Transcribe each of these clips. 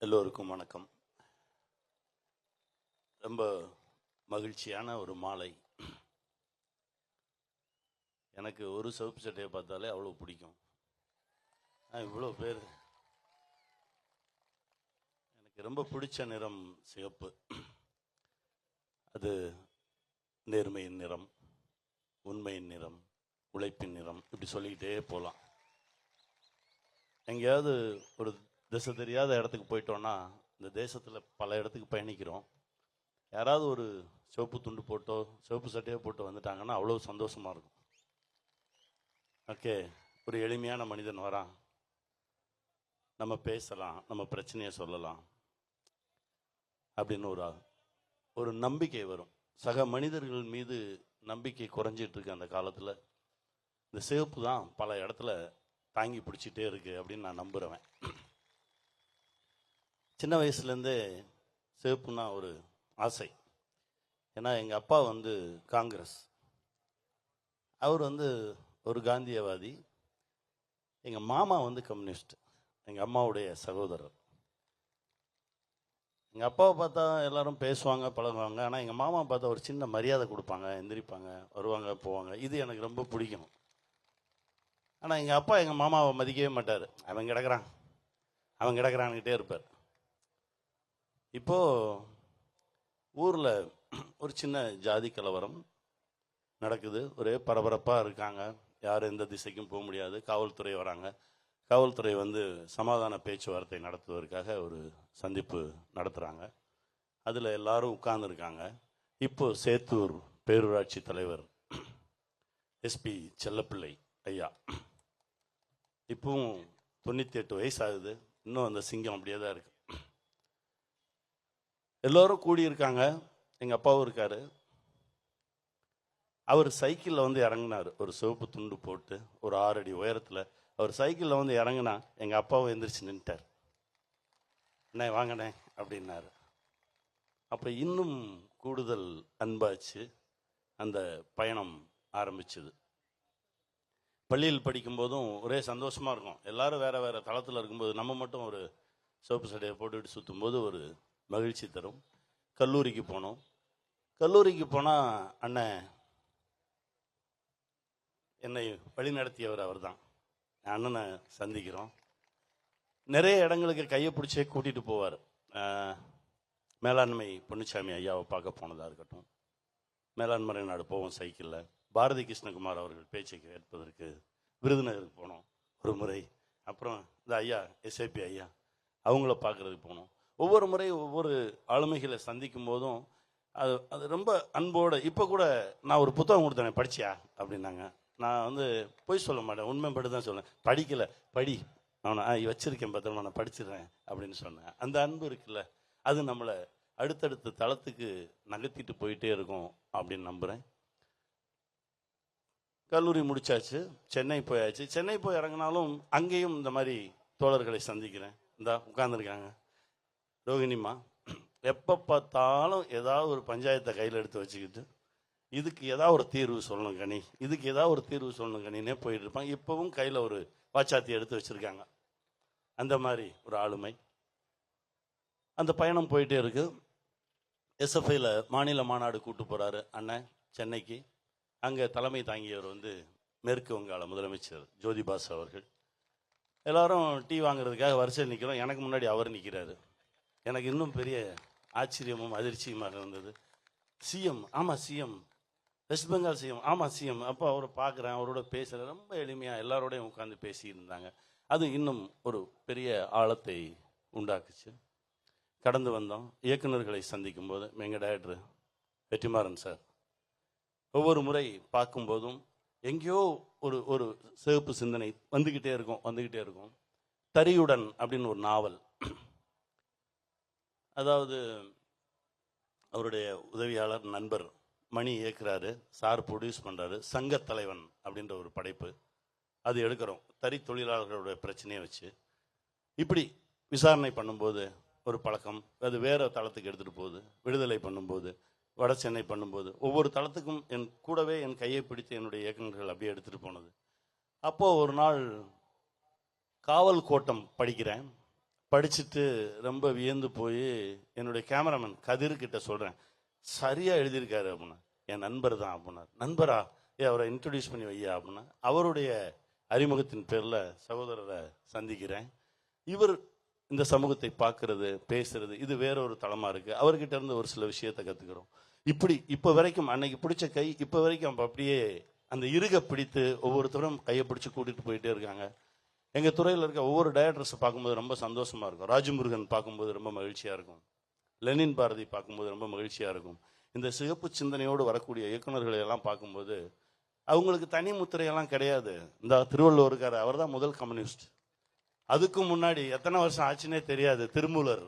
எல்லோருக்கும் வணக்கம். ரொம்ப மகிழ்ச்சியான ஒரு மாலை. எனக்கு ஒரு சிவப்பு சட்டையை பார்த்தாலே அவ்வளோ பிடிக்கும். இவ்வளோ பேர் எனக்கு ரொம்ப பிடிச்ச நிறம் சிவப்பு. அது நேர்மையின் நிறம், உண்மையின் நிறம், உழைப்பின் நிறம், இப்படி சொல்லிக்கிட்டே போகலாம். எங்கேயாவது ஒரு திசை தெரியாத இடத்துக்கு போயிட்டோன்னா, இந்த தேசத்தில் பல இடத்துக்கு பயணிக்கிறோம். யாராவது ஒரு சிவப்பு துண்டு போட்டோ சிவப்பு சட்டையோ போட்டு வந்துட்டாங்கன்னா அவ்வளோ சந்தோஷமாக இருக்கும். ஓகே, ஒரு எளிமையான மனிதன் வரான், நம்ம பேசலாம், நம்ம பிரச்சனையை சொல்லலாம் அப்படின்னு ஒரு நம்பிக்கை வரும். சக மனிதர்கள் மீது நம்பிக்கை குறைஞ்சிட்டு இருக்கு அந்த காலத்தில். இந்த சிவப்பு தான் பல இடத்துல தாங்கி பிடிச்சிட்டே இருக்கு அப்படின்னு நான் நம்புகிறவன். சின்ன வயசுலேருந்தே சிவப்புன்னா ஒரு ஆசை. ஏன்னா எங்கள் அப்பா காங்கிரஸ், அவர் ஒரு காந்தியவாதி. எங்கள் மாமா கம்யூனிஸ்ட், எங்கள் அம்மாவுடைய சகோதரர். எங்கள் அப்பாவை பார்த்தா எல்லாரும் பேசுவாங்க, பழகுவாங்க. ஆனால் எங்கள் மாமா பார்த்தா ஒரு சின்ன மரியாதை கொடுப்பாங்க, எந்திரிப்பாங்க, வருவாங்க, போவாங்க. இது எனக்கு ரொம்ப பிடிக்கும். ஆனால் எங்கள் அப்பா எங்கள் மாமாவை மதிக்கவே மாட்டார். அவன் கிடக்கிறான்கிட்டே இருப்பார். இப்போது ஊரில் ஒரு சின்ன ஜாதி கலவரம் நடக்குது. ஒரே பரபரப்பாக இருக்காங்க. யாரும் எந்த திசைக்கும் போக முடியாது. காவல்துறை வராங்க. காவல்துறை சமாதான பேச்சுவார்த்தை நடத்துவதற்காக ஒரு சந்திப்பு நடத்துகிறாங்க. அதில் எல்லாரும் உட்கார்ந்துருக்காங்க. இப்போ சேத்தூர் பேரூராட்சி தலைவர் எஸ்பி செல்லப்பிள்ளை ஐயா, இப்பவும் 98 வயசு ஆகுது. இன்னும் அந்த சிங்கம் அப்படியே தான் இருக்கு. எல்லோரும் கூடியிருக்காங்க. எங்கள் அப்பாவும் இருக்காரு. அவர் சைக்கிளில் இறங்கினார், ஒரு சிவப்பு துண்டு போட்டு, ஒரு 6 அடி உயரத்தில். அவர் சைக்கிளில் இறங்கினா எங்கள் அப்பாவும் எந்திரிச்சு நின்ட்டார். அண்ணே வாங்கண்ணே அப்படின்னாரு. அப்போ இன்னும் கூடுதல் அன்பாச்சு. அந்த பயணம் ஆரம்பிச்சுது. பள்ளியில் படிக்கும்போதும் ஒரே சந்தோஷமாக இருக்கும். எல்லாரும் வேறு வேறு தளத்தில் இருக்கும்போது நம்ம மட்டும் ஒரு சிவப்பு சட்டையை போட்டுக்கிட்டு சுற்றும்போது ஒரு மகிழ்ச்சி தரும். கல்லூரிக்கு போனோம். கல்லூரிக்கு போனால் அண்ணன் என்னை வழி நடத்தியவர் அவர் தான். அண்ணனை சந்திக்கிறோம். நிறைய இடங்களுக்கு கையை பிடிச்சே கூட்டிகிட்டு போவார். மேலாண்மை பொன்னுச்சாமி ஐயாவை பார்க்க போனதாக இருக்கட்டும், மேலாண்மை நாடு போவோம் சைக்கிளில். பாரதி கிருஷ்ணகுமார் அவர்கள் பேச்சை கேட்பதற்கு விருதுநகருக்கு போனோம் ஒரு முறை. அப்புறம் இந்த ஐயா எஸ்ஏபி ஐயா அவங்கள பார்க்குறதுக்கு போனோம். ஒவ்வொரு முறை ஒவ்வொரு ஆளுமைகளை சந்திக்கும் போதும் அது ரொம்ப அன்போடு. இப்போ கூட நான் ஒரு புத்தகம் கொடுத்தேன், படிச்சியா அப்படின்னாங்க. நான் பொய் சொல்ல மாட்டேன், உண்மைப்பட்டு தான் சொல்லுவேன். படிக்கலை, படி, நான் வச்சிருக்கேன் பத்திரமா, நான் படிச்சிடுறேன் அப்படின்னு சொன்னேன். அந்த அன்பு இருக்குல்ல, அது நம்மளை அடுத்தடுத்த தளத்துக்கு நகர்த்திட்டு போயிட்டே இருக்கும் அப்படின்னு நம்புகிறேன். கல்லூரி முடிச்சாச்சு, சென்னை போயாச்சு. சென்னை போய் இறங்கினாலும் அங்கேயும் இந்த மாதிரி தோழர்களை சந்திக்கிறேன். இந்த உட்கார்ந்துருக்காங்க ரோகிணிமா. எப்போ பார்த்தாலும் ஏதாவது ஒரு பஞ்சாயத்தை கையில் எடுத்து வச்சுக்கிட்டு, இதுக்கு ஏதாவது ஒரு தீர்வு சொல்லணும் கனி, இதுக்கு ஏதாவது ஒரு தீர்வு சொல்லணும் கனினே போயிட்டு இருப்பாங்க. இப்போவும் கையில் ஒரு வாச்சாத்தி எடுத்து வச்சுருக்காங்க. அந்த மாதிரி ஒரு ஆளுமை. அந்த பயணம் போயிட்டே இருக்கு. எஸ்எஃப்ஐயில் மாநில மாநாடு கூட்டு போகிறாரு அண்ணன் சென்னைக்கு. அங்கே தலைமை தாங்கியவர் மேற்கு வங்காள முதலமைச்சர் ஜோதிபாசு அவர்கள். எல்லாரும் டீ வாங்குறதுக்காக வரிசையில் நிற்கிறோம். எனக்கு முன்னாடி அவர் நிற்கிறாரு. எனக்கு இன்னும் பெரிய ஆச்சரியமும் அதிர்ச்சியுமாக இருந்தது. சிஎம், ஆமாம் சிஎம், வெஸ்ட் பெங்கால் சிஎம், ஆமாம் சிஎம். அப்போ அவரை பார்க்குறேன், அவரோட பேசுகிறேன். ரொம்ப எளிமையாக எல்லாரோடையும் உட்காந்து பேசியிருந்தாங்க. அது இன்னும் ஒரு பெரிய ஆழத்தை உண்டாக்குச்சு. கடந்து வந்தோம். இயக்குநர்களை சந்திக்கும் போது எங்கள் டைரக்டர் வெற்றிமாறன் சார் ஒவ்வொரு முறை பார்க்கும்போதும் எங்கேயோ ஒரு ஒரு சிவப்பு சிந்தனை வந்துக்கிட்டே இருக்கும். தரியுடன் அப்படின்னு ஒரு நாவல், அதாவது அவருடைய உதவியாளர் நண்பர் மணி இயக்குறாரு, சார் ப்ரொடியூஸ் பண்ணுறாரு. சங்கத்தலைவன் அப்படின்ற ஒரு படைப்பு அது எடுக்கிறோம். தறி தொழிலாளர்களுடைய பிரச்சனையை வச்சு இப்படி விசாரணை பண்ணும்போது ஒரு பழக்கம், அது வேறு தளத்துக்கு எடுத்துகிட்டு போகுது. விடுதலை பண்ணும்போது, வட சென்னை பண்ணும்போது, ஒவ்வொரு தளத்துக்கும் என் கூடவே என் கையை பிடித்து என்னுடைய இயக்குநர்கள் அப்படியே எடுத்துகிட்டு போனது. அப்போது ஒரு நாள் காவல் கோட்டம் படிக்கிறேன். படிச்சுட்டு ரொம்ப வியந்து போய் என்னுடைய கேமராமேன் கதிர்கிட்ட சொல்கிறேன், சரியாக எழுதியிருக்காரு அப்படின்னா. என் நண்பர் தான் அப்படின்னார். நண்பரா? அவரை இன்ட்ரடியூஸ் பண்ணி வையா அப்படின்னா. அவருடைய அறிமுகத்தின் பேரில் சகோதரரை சந்திக்கிறேன். இவர் இந்த சமூகத்தை பார்க்கறது, பேசுறது, இது வேற ஒரு தளமாக இருக்குது. அவர்கிட்ட இருந்து ஒரு சில விஷயத்தை கற்றுக்கிறோம். இப்படி இப்போ வரைக்கும் அன்னைக்கு பிடிச்ச கை இப்போ வரைக்கும் அப்படியே அந்த இருக பிடித்து ஒவ்வொருத்தரும் கையை பிடிச்சி கூட்டிகிட்டு போயிட்டே இருக்காங்க. எங்கள் துறையில் இருக்க ஒவ்வொரு டைரக்டர்ஸை பார்க்கும்போது ரொம்ப சந்தோஷமாக இருக்கும். ராஜமுருகன் பார்க்கும்போது ரொம்ப மகிழ்ச்சியாக இருக்கும். லெனின் பாரதி பார்க்கும்போது ரொம்ப மகிழ்ச்சியாக இருக்கும். இந்த சிகப்பு சிந்தனையோடு வரக்கூடிய இயக்குநர்களை எல்லாம் பார்க்கும்போது அவங்களுக்கு தனி முத்திரையெல்லாம் கிடையாது. இந்த திருவள்ளுவர் இருக்கார், அவர் தான் முதல் கம்யூனிஸ்ட். அதுக்கு முன்னாடி எத்தனை வருஷம் ஆச்சுன்னே தெரியாது. திருமூலர்,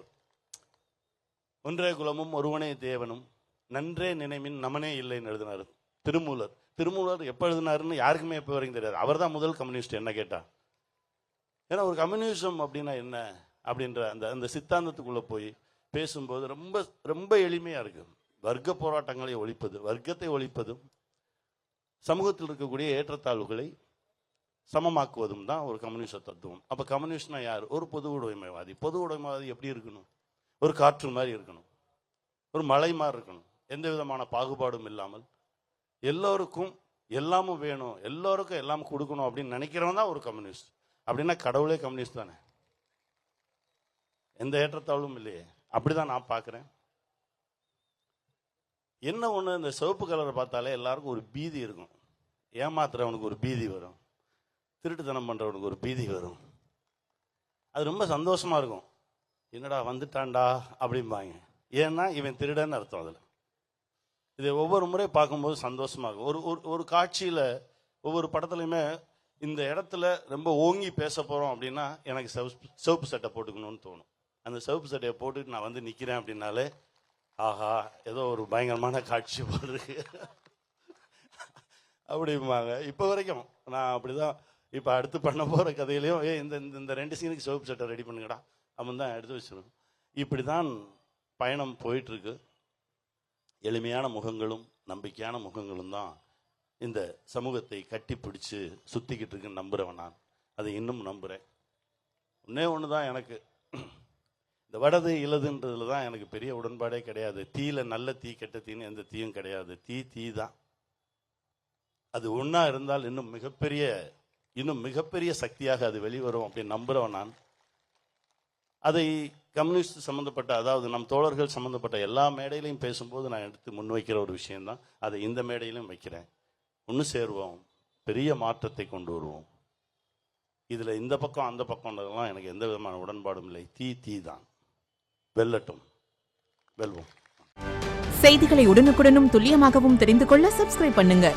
ஒன்றே குலமும் ஒருவனே தேவனும் நன்றே நினைமின் நமனே இல்லைன்னு எழுதினார் திருமூலர். திருமூலர் எப்போ எழுதினாருன்னு யாருக்குமே எப்போ வரைக்கும் தெரியாது. அவர் தான் முதல் கம்யூனிஸ்ட் என்ன கேட்டா. ஏன்னா ஒரு கம்யூனிசம் அப்படின்னா என்ன அப்படின்ற அந்த அந்த சித்தாந்தத்துக்குள்ளே போய் பேசும்போது ரொம்ப ரொம்ப எளிமையாக இருக்கு. வர்க்க போராட்டங்களை ஒழிப்பது, வர்க்கத்தை ஒழிப்பதும் சமூகத்தில் இருக்கக்கூடிய ஏற்றத்தாழ்வுகளை சமமாக்குவதும் தான் ஒரு கம்யூனிஸ்ட தத்துவம். அப்போ கம்யூனிஸ்ட்னா யார்? ஒரு பொது உடைமைவாதி. பொது உடைமைவாதி எப்படி இருக்கணும்? ஒரு காற்று மாதிரி இருக்கணும், ஒரு மலை மாதிரி இருக்கணும், எந்த விதமான பாகுபாடும் இல்லாமல் எல்லோருக்கும் எல்லாமும் வேணும், எல்லோருக்கும் எல்லாம் கொடுக்கணும் அப்படின்னு நினைக்கிறவன் தான் ஒரு கம்யூனிஸ்ட். அப்படின்னா கடவுளே கம்யூனிஸ்ட் தானே, எந்த ஏற்றத்தாழ்வும் இல்லையே. அப்படிதான் நான் பார்க்குறேன். என்ன ஒன்று, இந்த சிவப்பு கலரை பார்த்தாலே எல்லாருக்கும் ஒரு பீதி இருக்கும். ஏமாத்துறவனுக்கு ஒரு பீதி வரும், திருட்டுத்தனம் பண்ணுறவனுக்கு ஒரு பீதி வரும். அது ரொம்ப சந்தோஷமாக இருக்கும். என்னடா வந்துட்டான்டா அப்படிம்பாங்க. ஏன்னா இவன் திருடன்னு அர்த்தம். அதில் இது ஒவ்வொரு முறை பார்க்கும்போது சந்தோஷமாக இருக்கும். ஒரு ஒரு காட்சியில் ஒவ்வொரு படத்துலையுமே இந்த இடத்துல ரொம்ப ஓங்கி பேச போகிறோம் அப்படின்னா எனக்கு சிவப்பு சட்டை போட்டுக்கணும்னு தோணும். அந்த சிவப்பு சட்டையை போட்டுட்டு நான் வந்து நிற்கிறேன் அப்படின்னாலே ஆஹா ஏதோ ஒரு பயங்கரமான காட்சி போடுறது அப்படிம்பாங்க. இப்போ வரைக்கும் நான் அப்படிதான். இப்போ அடுத்து பண்ண போகிற கதையிலையும் இந்த இந்த 2 சீனுக்கு சிவப்பு சட்டை ரெடி பண்ணுங்கடா அப்படின்னு தான் எடுத்து வச்சிருக்கோம். இப்படி தான் பயணம் போயிட்டுருக்கு. எளிமையான முகங்களும் நம்பிக்கையான முகங்களும் தான் இந்த சமூகத்தை கட்டி பிடிச்சி சுற்றிக்கிட்டு இருக்குன்னு நம்புகிறவன் நான். அதை இன்னும் நம்புகிறேன். ஒன்றே ஒன்று தான் எனக்கு, இந்த வடது இலதுன்றதுல தான் எனக்கு பெரிய உடன்பாடே கிடையாது. தீயில நல்ல தீ கெட்ட தீன்னு எந்த தீயும் கிடையாது. தீ தான். அது ஒன்றா இருந்தால் இன்னும் மிகப்பெரிய சக்தியாக அது வெளிவரும் அப்படின்னு நம்புகிறவன் நான். அதை கம்யூனிஸ்ட் சம்மந்தப்பட்ட, அதாவது நம் தோழர்கள் சம்மந்தப்பட்ட எல்லா மேடையிலையும் பேசும்போது நான் எடுத்து முன்வைக்கிற ஒரு விஷயம்தான். அதை இந்த மேடையிலும் வைக்கிறேன். ஒன்று சேருவோம், பெரிய மாற்றத்தை கொண்டு வருவோம். இதில் இந்த பக்கம் அந்த பக்கம்ன்றதெல்லாம் எனக்கு எந்த விதமான உடன்பாடும் இல்லை. தீ தான். வெல்லட்டும், வெல்வோம். செய்திகளை உடனுக்குடனும் துல்லியமாகவும் தெரிந்து கொள்ள சப்ஸ்கிரைப் பண்ணுங்க.